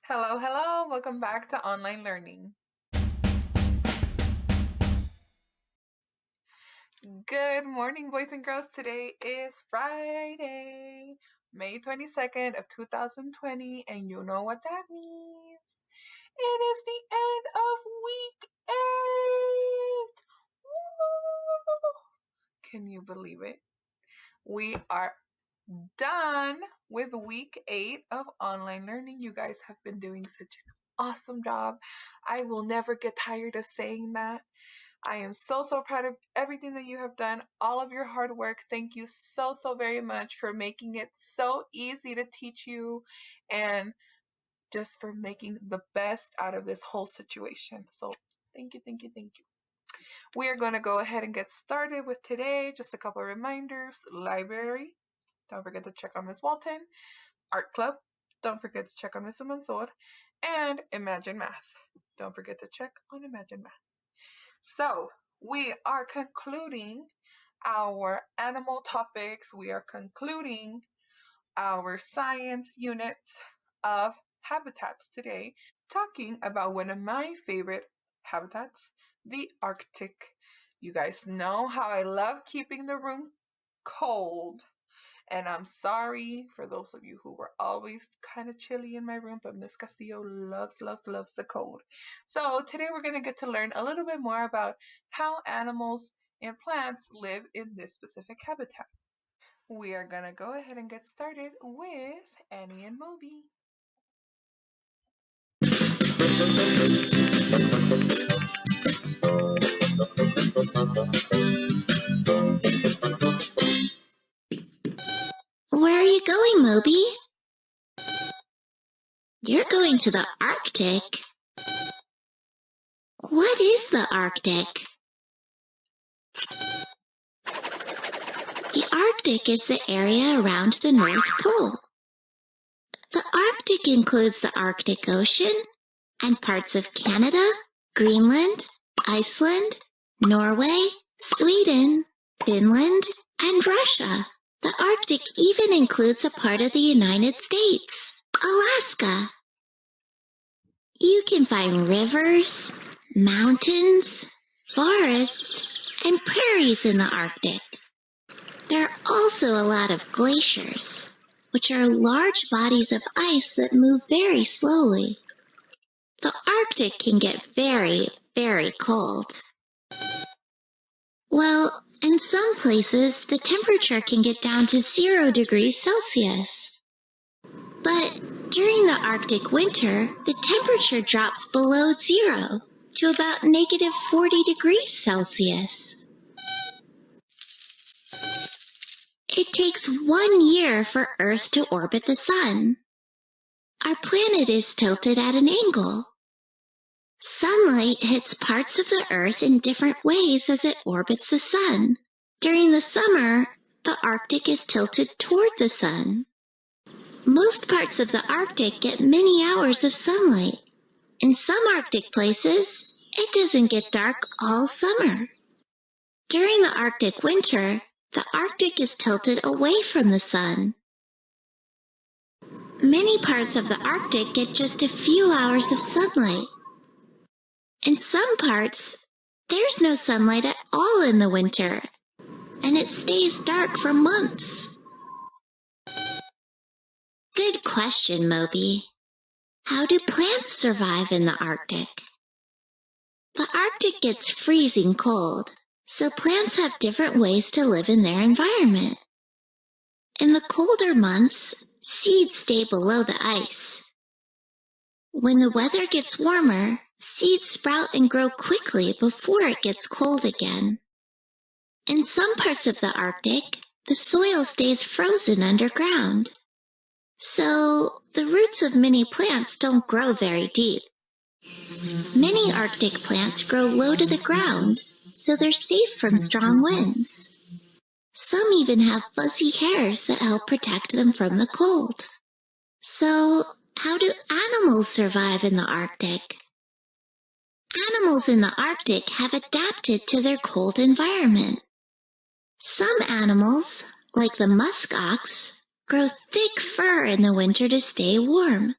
Hello, hello. Welcome back to online learning. Good morning, boys and girls. Today is Friday, May 22nd of 2020, and you know what that means. It is the end of week 8. Woo! Can you believe it? We are done with week 8 of online learning. You guys have been doing such an awesome job. I will never get tired of saying that. I am so proud of everything that you have done, all of your hard work. Thank you so very much for making it so easy to teach you and just for making the best out of this whole situation. So thank you. We are going to go ahead and get started with today. Just a couple of reminders. Library. Don't forget to check on Miss Walton. Art Club. Don't forget to check on Mr. Mansour. And Imagine Math. Don't forget to check on Imagine Math. So we are concluding our animal topics. We are concluding our science units of habitats today, talking about one of my favorite habitats, the Arctic. You guys know how I love keeping the room cold. And I'm sorry for those of you who were always kind of chilly in my room, but Miss Castillo loves the cold. So today we're going to get to learn a little bit more about how animals and plants live in this specific habitat. We are going to go ahead and get started with Annie and Moby. Where are you going, Moby? You're going to the Arctic. What is the Arctic? The Arctic is the area around the North Pole. The Arctic includes the Arctic Ocean and parts of Canada, Greenland, Iceland, Norway, Sweden, Finland, and Russia. The Arctic even includes a part of the United States, Alaska. You can find rivers, mountains, forests, and prairies in the Arctic. There are also a lot of glaciers, which are large bodies of ice that move very slowly. The Arctic can get very cold. Well, in some places, the temperature can get down to 0 degrees Celsius. But during the Arctic winter, the temperature drops below 0 to about negative 40 degrees Celsius. It takes 1 year for Earth to orbit the Sun. Our planet is tilted at an angle. Sunlight hits parts of the Earth in different ways as it orbits the Sun. During the summer, the Arctic is tilted toward the Sun. Most parts of the Arctic get many hours of sunlight. In some Arctic places, it doesn't get dark all summer. During the Arctic winter, the Arctic is tilted away from the Sun. Many parts of the Arctic get just a few hours of sunlight. In some parts, there's no sunlight at all in the winter, and it stays dark for months. Good question, Moby. How do plants survive in the Arctic? The Arctic gets freezing cold, so plants have different ways to live in their environment. In the colder months, seeds stay below the ice. When the weather gets warmer, seeds sprout and grow quickly before it gets cold again. In some parts of the Arctic, the soil stays frozen underground. So, the roots of many plants don't grow very deep. Many Arctic plants grow low to the ground, so they're safe from strong winds. Some even have fuzzy hairs that help protect them from the cold. So, how do animals survive in the Arctic? Animals in the Arctic have adapted to their cold environment. Some animals, like the musk ox, grow thick fur in the winter to stay warm.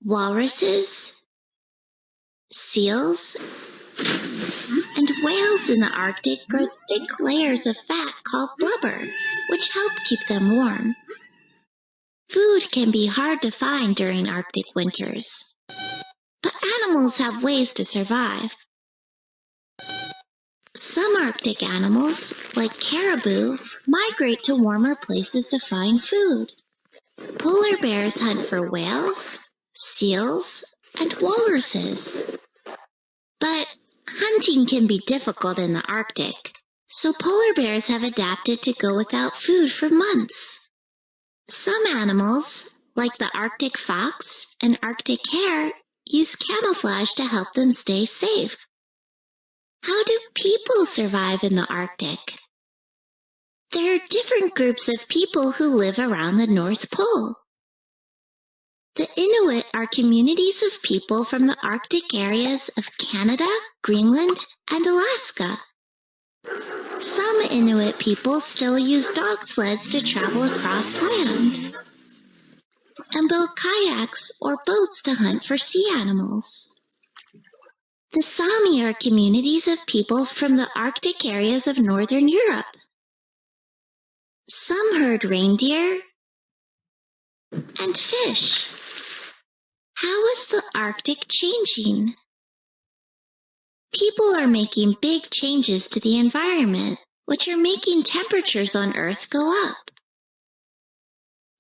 Walruses, seals, and whales in the Arctic grow thick layers of fat called blubber, which help keep them warm. Food can be hard to find during Arctic winters, but animals have ways to survive. Some Arctic animals, like caribou, migrate to warmer places to find food. Polar bears hunt for whales, seals, and walruses. But hunting can be difficult in the Arctic, so polar bears have adapted to go without food for months. Some animals, like the Arctic fox and Arctic hare, use camouflage to help them stay safe. How do people survive in the Arctic? There are different groups of people who live around the North Pole. The Inuit are communities of people from the Arctic areas of Canada, Greenland, and Alaska. Some Inuit people still use dog sleds to travel across land, and build kayaks or boats to hunt for sea animals. The Sami are communities of people from the Arctic areas of Northern Europe. Some herd reindeer and fish. How is the Arctic changing? People are making big changes to the environment, which are making temperatures on Earth go up.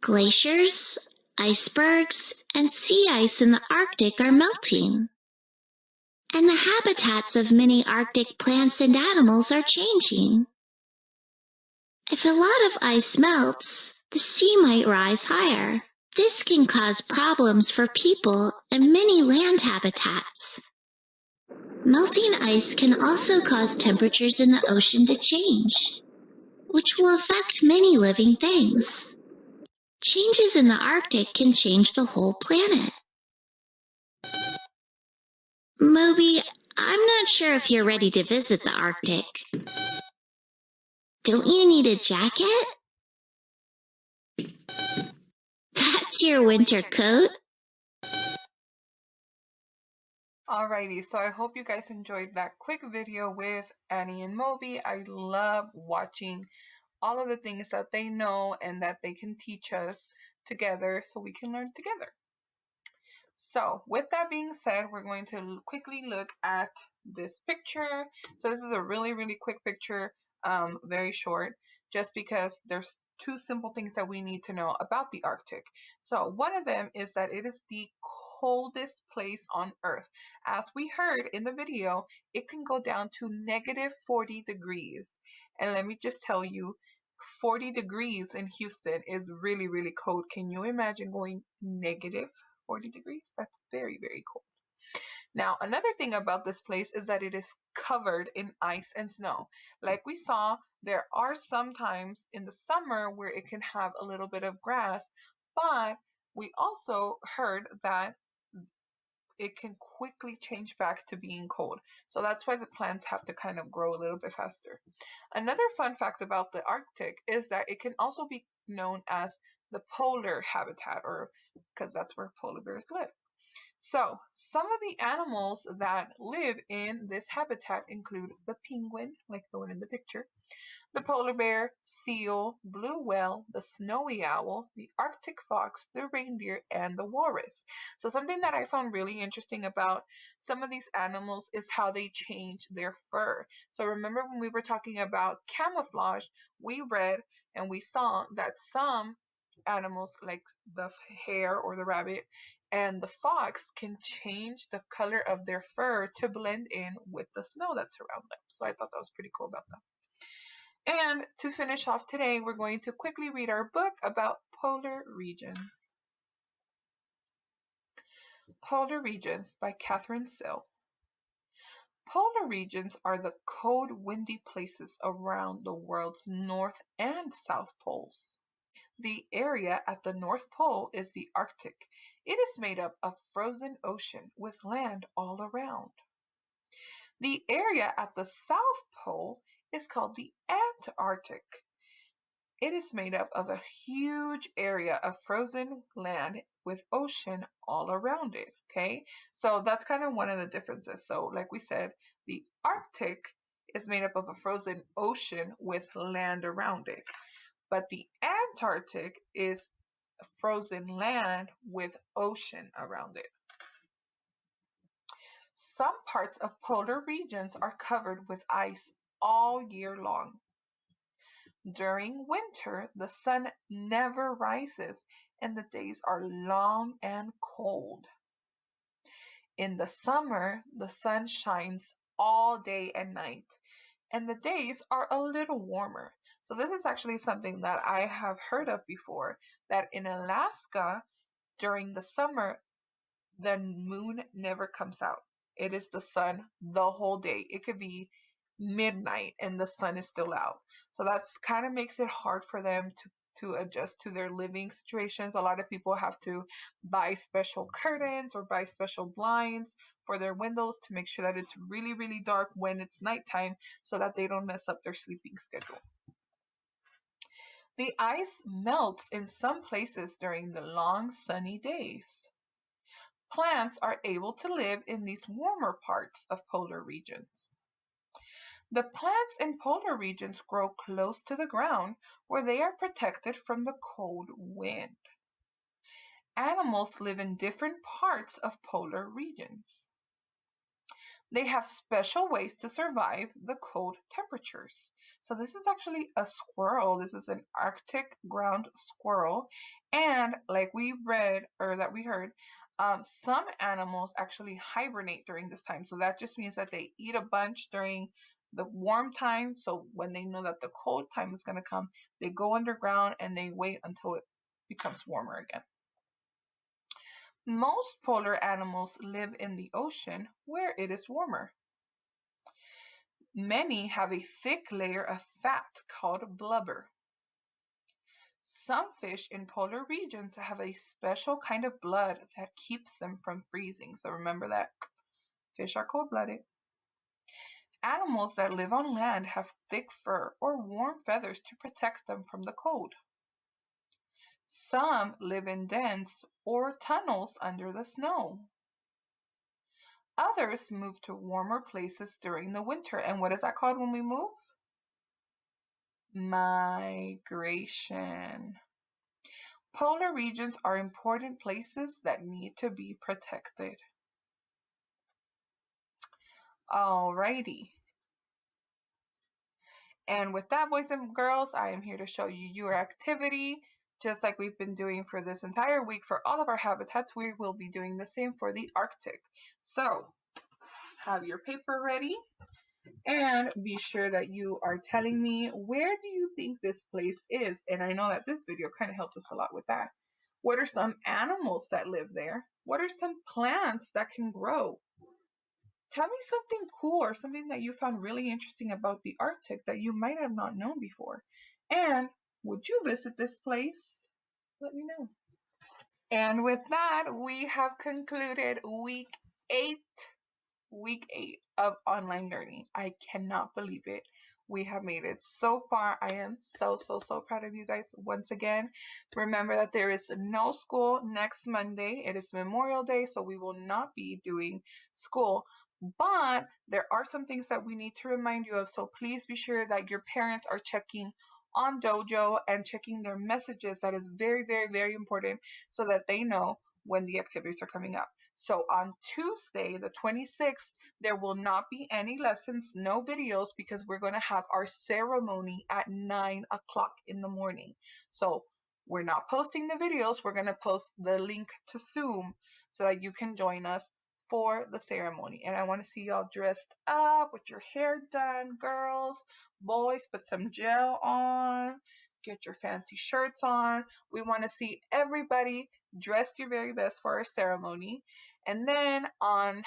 Glaciers, icebergs, and sea ice in the Arctic are melting. And the habitats of many Arctic plants and animals are changing. If a lot of ice melts, the sea might rise higher. This can cause problems for people and many land habitats. Melting ice can also cause temperatures in the ocean to change, which will affect many living things. Changes in the Arctic can change the whole planet. Moby, I'm not sure if you're ready to visit the Arctic. Don't you need a jacket? That's your winter coat? Alrighty, so I hope you guys enjoyed that quick video with Annie and Moby. I love watching all of the things that they know and that they can teach us together so we can learn together. So with that being said, we're going to quickly look at this picture. So this is a really, really quick picture, very short, just because there's two simple things that we need to know about the Arctic. So one of them is that it is the coldest place on Earth. As we heard in the video, it can go down to negative 40 degrees. And let me just tell you, 40 degrees in Houston is really, really cold. Can you imagine going negative 40 degrees? That's very, very cold. Now, another thing about this place is that it is covered in ice and snow. Like we saw, there are some times in the summer where it can have a little bit of grass, but we also heard that it can quickly change back to being cold. So that's why the plants have to kind of grow a little bit faster. Another fun fact about the Arctic is that it can also be known as the polar habitat, or because that's where polar bears live. So, some of the animals that live in this habitat include the penguin, like the one in the picture, the polar bear, seal, blue whale, the snowy owl, the Arctic fox, the reindeer, and the walrus. So, something that I found really interesting about some of these animals is how they change their fur. So, remember when we were talking about camouflage, we read and we saw that some animals, like the hare or the rabbit and the fox, can change the color of their fur to blend in with the snow that's around them. So, I thought that was pretty cool about them. And to finish off today, we're going to quickly read our book about polar regions. Polar Regions by Catherine Sill. Polar regions are the cold, windy places around the world's north and south poles. The area at the North Pole is the Arctic. It is made up of frozen ocean with land all around. The area at the South Pole is called the Antarctic. It is made up of a huge area of frozen land with ocean all around it. Okay, so that's kind of one of the differences. So, like we said, the Arctic is made up of a frozen ocean with land around it, but the Antarctic is frozen land with ocean around it. Some parts of polar regions are covered with ice all year long. During winter, the sun never rises and the days are long and cold. In the summer, the sun shines all day and night, and the days are a little warmer. So, this is actually something that I have heard of before, that in Alaska, during the summer, the moon never comes out. It is the sun the whole day. It could be midnight and the sun is still out. So that's kind of makes it hard for them to adjust to their living situations. A lot of people have to buy special curtains or buy special blinds for their windows to make sure that it's really, really dark when it's nighttime so that they don't mess up their sleeping schedule. The ice melts in some places during the long sunny days. Plants are able to live in these warmer parts of polar regions. The plants in polar regions grow close to the ground where they are protected from the cold wind. Animals live in different parts of polar regions. They have special ways to survive the cold temperatures. So, this is actually a squirrel. This is an Arctic ground squirrel. And, like we read or that we heard, some animals actually hibernate during this time. So, that just means that they eat a bunch during the warm time. So, when they know that the cold time is going to come, they go underground and they wait until it becomes warmer again. Most polar animals live in the ocean where it is warmer. Many have a thick layer of fat called blubber. Some fish in polar regions have a special kind of blood that keeps them from freezing. So remember that fish are cold-blooded. Animals that live on land have thick fur or warm feathers to protect them from the cold. Some live in dens or tunnels under the snow. Others move to warmer places during the winter. And what is that called when we move? Migration. Polar regions are important places that need to be protected. Alrighty. And with that, boys and girls, I am here to show you your activity. Just like we've been doing for this entire week for all of our habitats, we will be doing the same for the Arctic. So, have your paper ready. And be sure that you are telling me, where do you think this place is? And I know that this video kind of helped us a lot with that. What are some animals that live there? What are some plants that can grow? Tell me something cool or something that you found really interesting about the Arctic that you might have not known before. And would you visit this place? Let me know. And with that, we have concluded week eight of online learning. I cannot believe it. We have made it so far. I am so proud of you guys once again. Remember that there is no school next Monday. It is Memorial Day, so we will not be doing school. But there are some things that we need to remind you of. So please be sure that your parents are checking on Dojo and checking their messages. That is very important so that they know when the activities are coming up. So on Tuesday, the 26th, there will not be any lessons, no videos, because we're going to have our ceremony at 9 o'clock in the morning. So we're not posting the videos. We're going to post the link to Zoom so that you can join us for the ceremony. And I want to see y'all dressed up with your hair done, girls, boys, put some gel on, get your fancy shirts on. We want to see everybody dressed your very best for our ceremony. And then on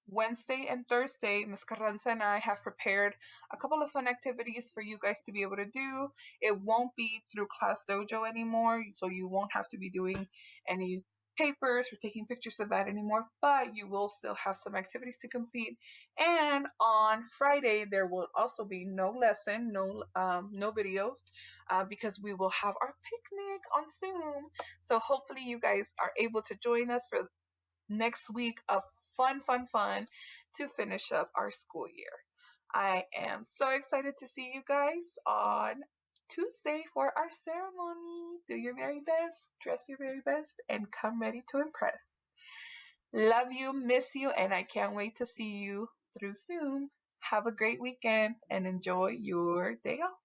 Wednesday and Thursday, Ms. Carranza and I have prepared a couple of fun activities for you guys to be able to do. It won't be through Class Dojo anymore, so you won't have to be doing any papers or taking pictures of that anymore, but you will still have some activities to complete. And on Friday, there will also be no lesson, no videos, because we will have our picnic on Zoom. So hopefully you guys are able to join us for next week of fun to finish up our school year. I am so excited to see you guys on Tuesday for our ceremony. Do your very best, dress your very best, and come ready to impress. Love you, miss you, and I can't wait to see you through Zoom. Have a great weekend and enjoy your day off.